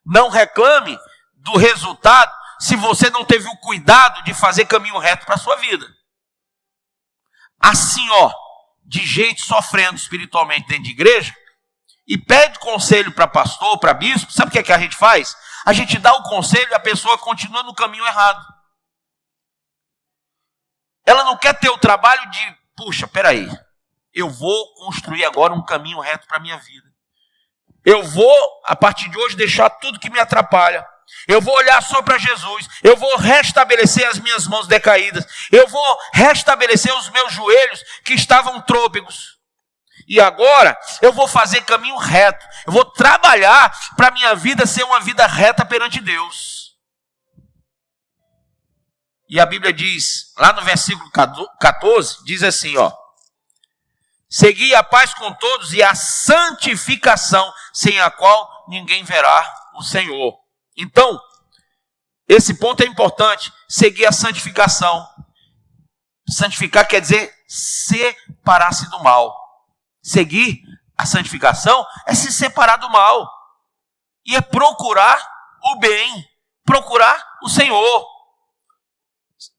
Não reclame do resultado se você não teve o cuidado de fazer caminho reto para a sua vida. Assim, ó, de gente sofrendo espiritualmente dentro de igreja, e pede conselho para pastor, para bispo, sabe o que é que a gente faz? A gente dá o conselho e a pessoa continua no caminho errado. Ela não quer ter o trabalho de, puxa, peraí, eu vou construir agora um caminho reto para a minha vida. Eu vou, a partir de hoje, deixar tudo que me atrapalha. Eu vou olhar só para Jesus. Eu vou restabelecer as minhas mãos decaídas. Eu vou restabelecer os meus joelhos que estavam trôpegos. E agora eu vou fazer caminho reto. Eu vou trabalhar para a minha vida ser uma vida reta perante Deus. E a Bíblia diz, lá no versículo 14, diz assim, ó. Segui a paz com todos e a santificação, sem a qual ninguém verá o Senhor. Então, esse ponto é importante, seguir a santificação. Santificar quer dizer separar-se do mal. Seguir a santificação é se separar do mal. E é procurar o bem, procurar o Senhor.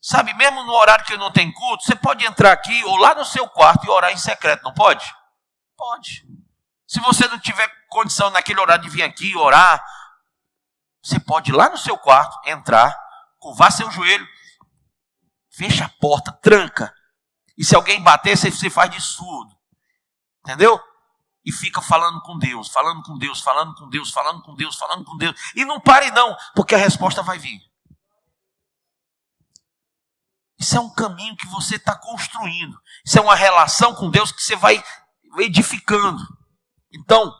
Sabe, mesmo no horário que não tem culto, você pode entrar aqui ou lá no seu quarto e orar em secreto, não pode? Pode. Se você não tiver condição naquele horário de vir aqui orar, você pode ir lá no seu quarto, entrar, curvar seu joelho, fecha a porta, tranca. E se alguém bater, você faz de surdo. Entendeu? E fica falando com Deus, falando com Deus, falando com Deus, falando com Deus, falando com Deus. E não pare não, porque a resposta vai vir. Isso é um caminho que você está construindo. Isso é uma relação com Deus que você vai edificando. Então,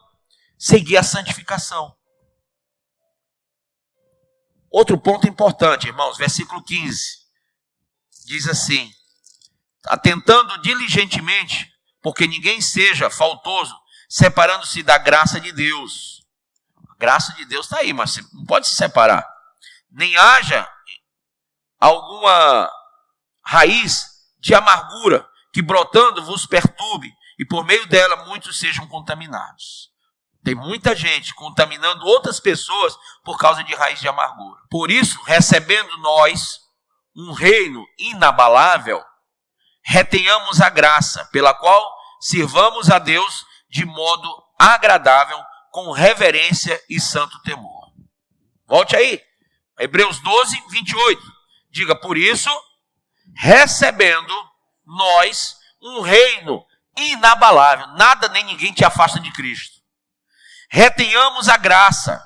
seguir a santificação. Outro ponto importante, irmãos, versículo 15. Diz assim: atentando diligentemente, porque ninguém seja faltoso, separando-se da graça de Deus. A graça de Deus está aí, mas você não pode se separar. Nem haja alguma raiz de amargura que brotando vos perturbe, e por meio dela muitos sejam contaminados. Tem muita gente contaminando outras pessoas por causa de raiz de amargura. Por isso, recebendo nós um reino inabalável, retenhamos a graça pela qual sirvamos a Deus de modo agradável, com reverência e santo temor. Volte aí, Hebreus 12, 28. Diga, por isso, recebendo nós um reino inabalável, nada nem ninguém te afasta de Cristo. Retenhamos a graça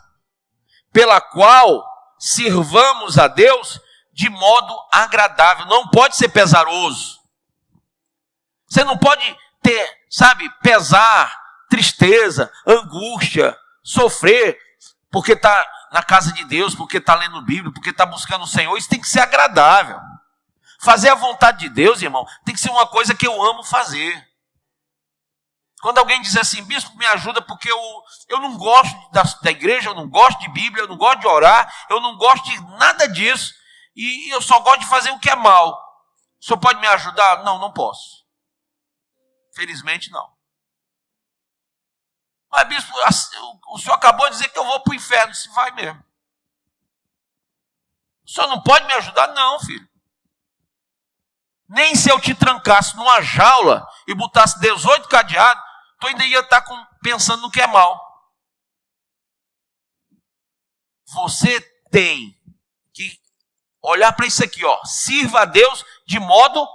pela qual sirvamos a Deus de modo agradável. Não pode ser pesaroso. Você não pode ter, sabe, pesar, tristeza, angústia, sofrer, porque está na casa de Deus, porque está lendo Bíblia, porque está buscando o Senhor. Isso tem que ser agradável. Fazer a vontade de Deus, irmão, tem que ser uma coisa que eu amo fazer. Quando alguém diz assim, bispo, me ajuda porque eu não gosto da igreja, eu não gosto de Bíblia, eu não gosto de orar, eu não gosto de nada disso, e eu só gosto de fazer o que é mal. O senhor pode me ajudar? Não, não posso. Felizmente não. Mas bispo, o senhor acabou de dizer que eu vou para o inferno. Se vai mesmo. O senhor não pode me ajudar? Não, filho. Nem se eu te trancasse numa jaula e botasse 18 cadeados, tu ainda ia estar pensando no que é mal. Você tem que olhar para isso aqui, ó. Sirva a Deus de modo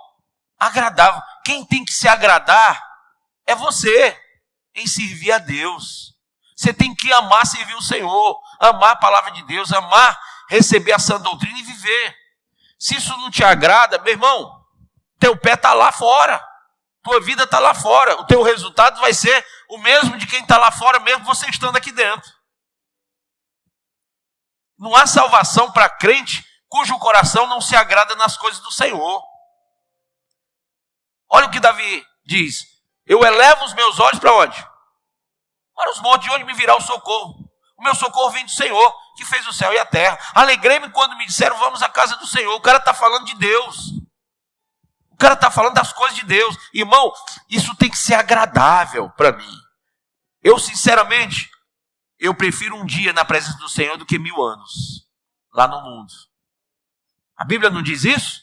agradável. Quem tem que se agradar é você, em servir a Deus. Você tem que amar servir o Senhor, amar a palavra de Deus, amar receber a sã doutrina e viver. Se isso não te agrada, meu irmão, teu pé está lá fora. Tua vida está lá fora. O teu resultado vai ser o mesmo de quem está lá fora, mesmo você estando aqui dentro. Não há salvação para crente cujo coração não se agrada nas coisas do Senhor. Olha o que Davi diz. Eu elevo os meus olhos para onde? Para os montes, de onde me virá o socorro. O meu socorro vem do Senhor, que fez o céu e a terra. Alegrei-me quando me disseram, vamos à casa do Senhor. O cara está falando de Deus. O cara está falando das coisas de Deus. Irmão, isso tem que ser agradável para mim. Eu, sinceramente, eu prefiro um dia na presença do Senhor do que 1000 anos lá no mundo. A Bíblia não diz isso?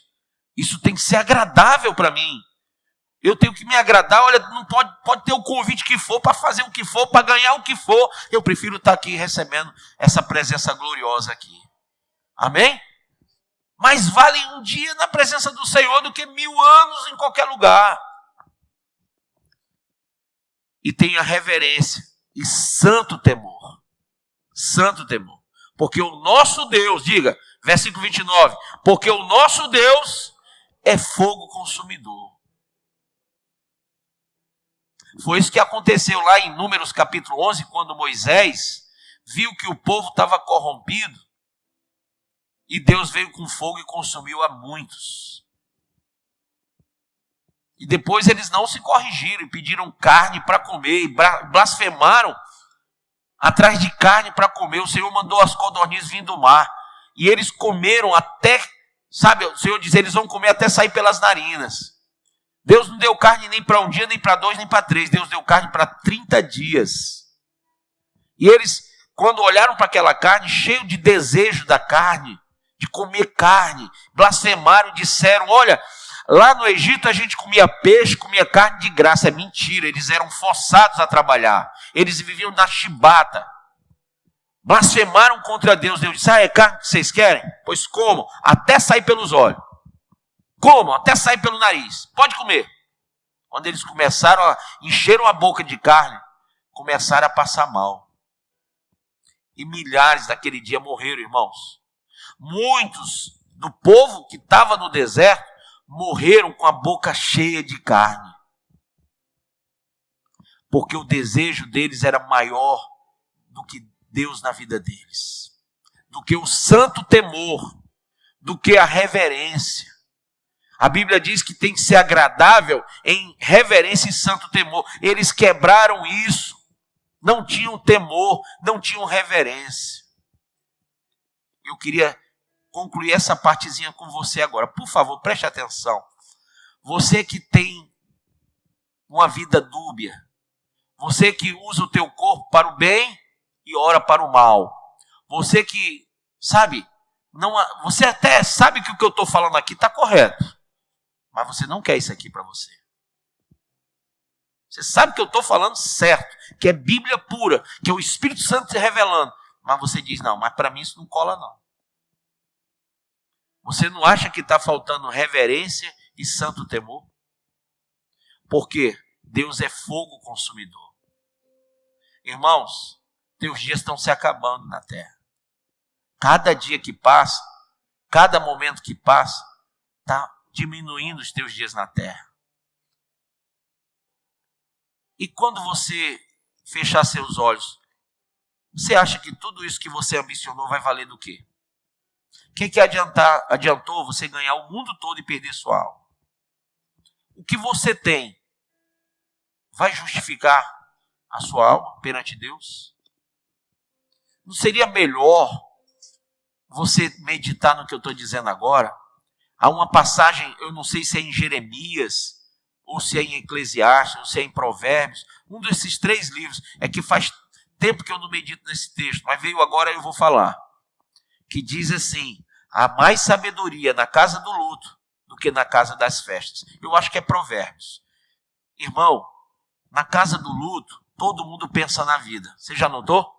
Isso tem que ser agradável para mim. Eu tenho que me agradar. Olha, não pode ter o convite que for, para fazer o que for, para ganhar o que for. Eu prefiro estar aqui recebendo essa presença gloriosa aqui. Amém? Mais vale um dia na presença do Senhor do que 1000 anos em qualquer lugar. E tenha reverência e santo temor. Santo temor. Porque o nosso Deus, diga, versículo 29, porque o nosso Deus é fogo consumidor. Foi isso que aconteceu lá em Números capítulo 11, quando Moisés viu que o povo estava corrompido e Deus veio com fogo e consumiu a muitos. E depois eles não se corrigiram e pediram carne para comer e blasfemaram atrás de carne para comer. O Senhor mandou as codornizes vindo do mar e eles comeram até, sabe, o Senhor diz, eles vão comer até sair pelas narinas. Deus não deu carne nem para um dia, nem para 2, nem para 3. Deus deu carne para 30 dias. E eles, quando olharam para aquela carne, cheio de desejo da carne, de comer carne, blasfemaram e disseram, olha, lá no Egito a gente comia peixe, comia carne de graça. É mentira, eles eram forçados a trabalhar. Eles viviam da chibata. Blasfemaram contra Deus. Deus disse, é carne que vocês querem? Pois comam, até sair pelos olhos. Comam, até sair pelo nariz. Pode comer. Quando eles começaram encheram a boca de carne, começaram a passar mal. E milhares daquele dia morreram, irmãos. Muitos do povo que estava no deserto morreram com a boca cheia de carne. Porque o desejo deles era maior do que Deus na vida deles. Do que o santo temor, do que a reverência. A Bíblia diz que tem que ser agradável em reverência e santo temor. Eles quebraram isso. Não tinham temor, não tinham reverência. Eu queria concluir essa partezinha com você agora. Por favor, preste atenção. Você que tem uma vida dúbia, você que usa o teu corpo para o bem e ora para o mal. Você que, sabe, você até sabe que o que eu estou falando aqui está correto. Mas você não quer isso aqui para você. Você sabe que eu estou falando certo, que é Bíblia pura, que é o Espírito Santo se revelando. Mas você diz, não, mas para mim isso não cola não. Você não acha que está faltando reverência e santo temor? Porque Deus é fogo consumidor. Irmãos, teus dias estão se acabando na terra. Cada dia que passa, cada momento que passa, está diminuindo os teus dias na terra. E quando você fechar seus olhos, você acha que tudo isso que você ambicionou vai valer do quê? O que adiantou você ganhar o mundo todo e perder sua alma? O que você tem vai justificar a sua alma perante Deus? Não seria melhor você meditar no que eu estou dizendo agora? Há uma passagem, eu não sei se é em Jeremias, ou se é em Eclesiastes, ou se é em Provérbios, um desses 3 livros, é que faz tempo que eu não medito nesse texto, mas veio agora e eu vou falar, que diz assim, há mais sabedoria na casa do luto do que na casa das festas. Eu acho que é Provérbios. Irmão, na casa do luto, todo mundo pensa na vida. Você já notou?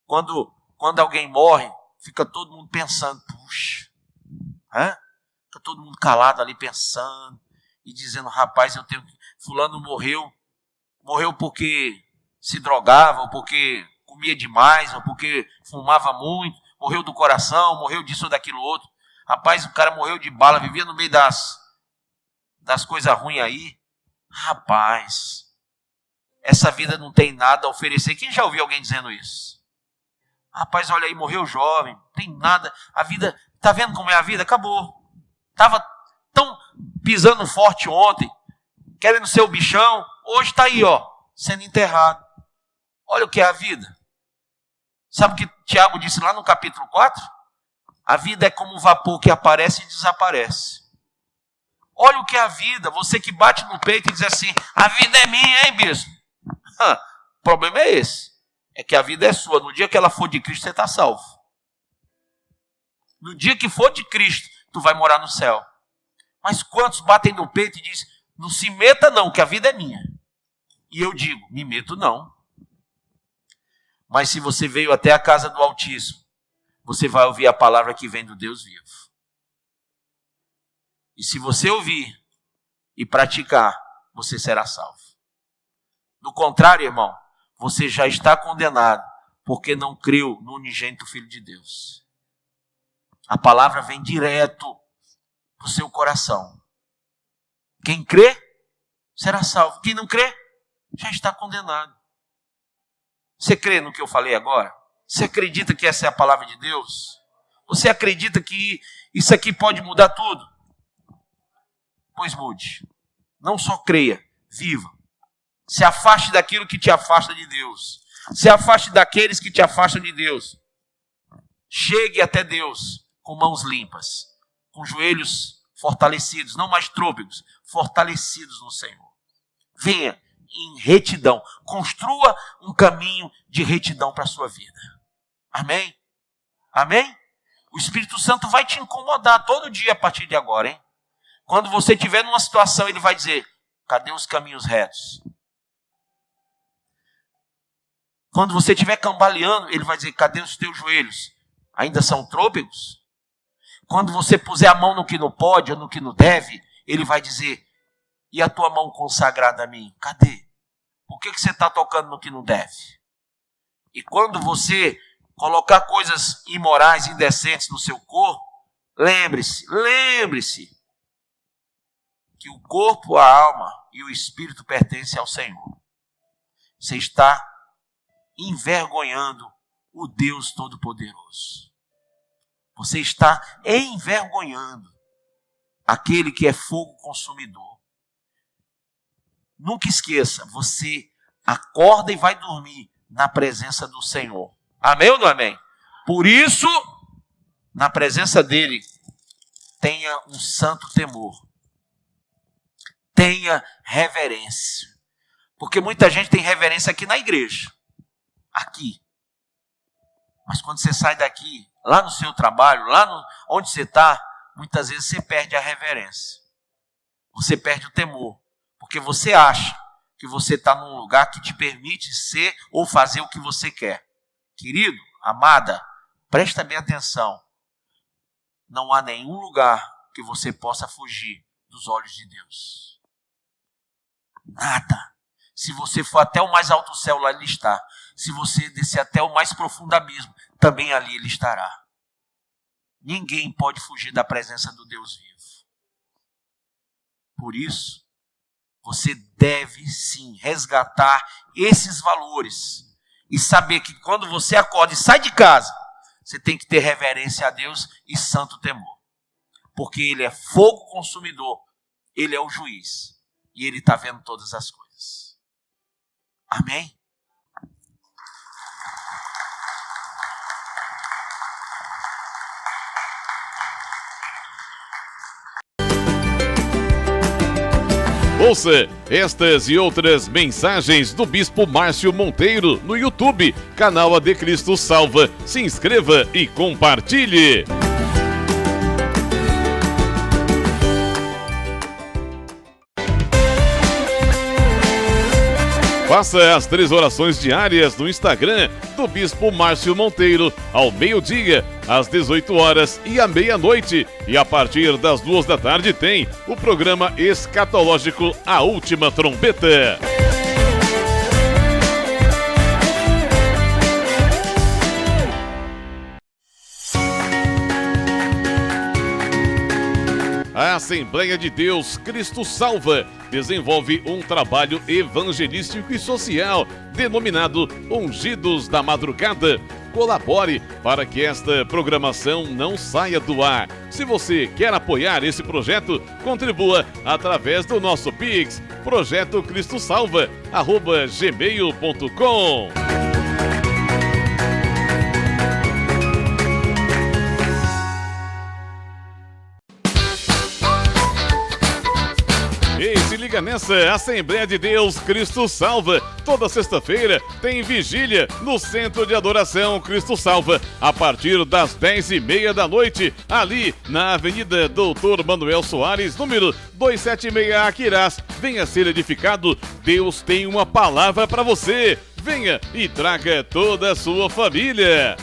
Quando alguém morre, fica todo mundo pensando, puxa, fica todo mundo calado ali pensando e dizendo, rapaz, fulano morreu porque se drogava, ou porque comia demais, ou porque fumava muito, morreu do coração, morreu disso ou daquilo outro. Rapaz, o cara morreu de bala, vivia no meio das coisas ruins aí. Rapaz, essa vida não tem nada a oferecer. Quem já ouviu alguém dizendo isso? Rapaz, olha aí, morreu jovem, não tem nada. A vida, tá vendo como é a vida? Acabou. Estava tão pisando forte ontem, querendo ser o bichão, hoje está aí, sendo enterrado. Olha o que é a vida. Sabe o que Tiago disse lá no capítulo 4? A vida é como um vapor que aparece e desaparece. Olha o que é a vida. Você que bate no peito e diz assim, a vida é minha, hein, bispo? O problema é esse. É que a vida é sua. No dia que ela for de Cristo, você está salvo. No dia que for de Cristo, tu vai morar no céu. Mas quantos batem no peito e dizem, não se meta não, que a vida é minha. E eu digo, me meto não. Mas se você veio até a casa do Altíssimo, você vai ouvir a palavra que vem do Deus vivo. E se você ouvir e praticar, você será salvo. Do contrário, irmão, você já está condenado, porque não creu no unigênito Filho de Deus. A palavra vem direto para o seu coração. Quem crê, será salvo. Quem não crê, já está condenado. Você crê no que eu falei agora? Você acredita que essa é a palavra de Deus? Você acredita que isso aqui pode mudar tudo? Pois mude. Não só creia, viva. Se afaste daquilo que te afasta de Deus. Se afaste daqueles que te afastam de Deus. Chegue até Deus com mãos limpas, com joelhos fortalecidos, não mais trôpegos, fortalecidos no Senhor. Venha em retidão. Construa um caminho de retidão para a sua vida. Amém? Amém? O Espírito Santo vai te incomodar todo dia a partir de agora, hein? Quando você estiver numa situação, ele vai dizer, cadê os caminhos retos? Quando você estiver cambaleando, ele vai dizer, cadê os teus joelhos? Ainda são trôpegos? Quando você puser a mão no que não pode ou no que não deve, ele vai dizer, e a tua mão consagrada a mim? Cadê? Por que você está tocando no que não deve? E quando você colocar coisas imorais, indecentes no seu corpo, lembre-se que o corpo, a alma e o espírito pertencem ao Senhor. Você está envergonhando o Deus Todo-Poderoso. Você está envergonhando aquele que é fogo consumidor. Nunca esqueça, você acorda e vai dormir na presença do Senhor. Amém ou não amém? Por isso, na presença dele, tenha um santo temor. Tenha reverência. Porque muita gente tem reverência aqui na igreja. Aqui. Mas quando você sai daqui, lá no seu trabalho, onde você está, muitas vezes você perde a reverência. Você perde o temor. Porque você acha que você está num lugar que te permite ser ou fazer o que você quer. Querido, amada, presta bem atenção. Não há nenhum lugar que você possa fugir dos olhos de Deus. Nada. Se você for até o mais alto céu, lá ele está. Se você descer até o mais profundo abismo, também ali ele estará. Ninguém pode fugir da presença do Deus vivo. Por isso, você deve sim resgatar esses valores e saber que quando você acorda e sai de casa, você tem que ter reverência a Deus e santo temor. Porque ele é fogo consumidor, ele é o juiz e ele está vendo todas as coisas. Amém? Ouça estas e outras mensagens do Bispo Márcio Monteiro no YouTube, canal AD Cristo Salva. Se inscreva e compartilhe. Faça as 3 orações diárias no Instagram do Bispo Márcio Monteiro, ao meio-dia, às 18 horas e à meia-noite. E a partir das 2 da tarde tem o programa escatológico A Última Trombeta. A Assembleia de Deus Cristo Salva desenvolve um trabalho evangelístico e social denominado Ungidos da Madrugada. Colabore para que esta programação não saia do ar. Se você quer apoiar esse projeto, contribua através do nosso Pix, projetocristosalva@gmail.com. Ei, se liga nessa, Assembleia de Deus Cristo Salva. Toda sexta-feira tem vigília no Centro de Adoração Cristo Salva, a partir das 10h30 da noite, ali na Avenida Doutor Manuel Soares, número 276, Aquirás. Venha ser edificado, Deus tem uma palavra para você. Venha e traga toda a sua família.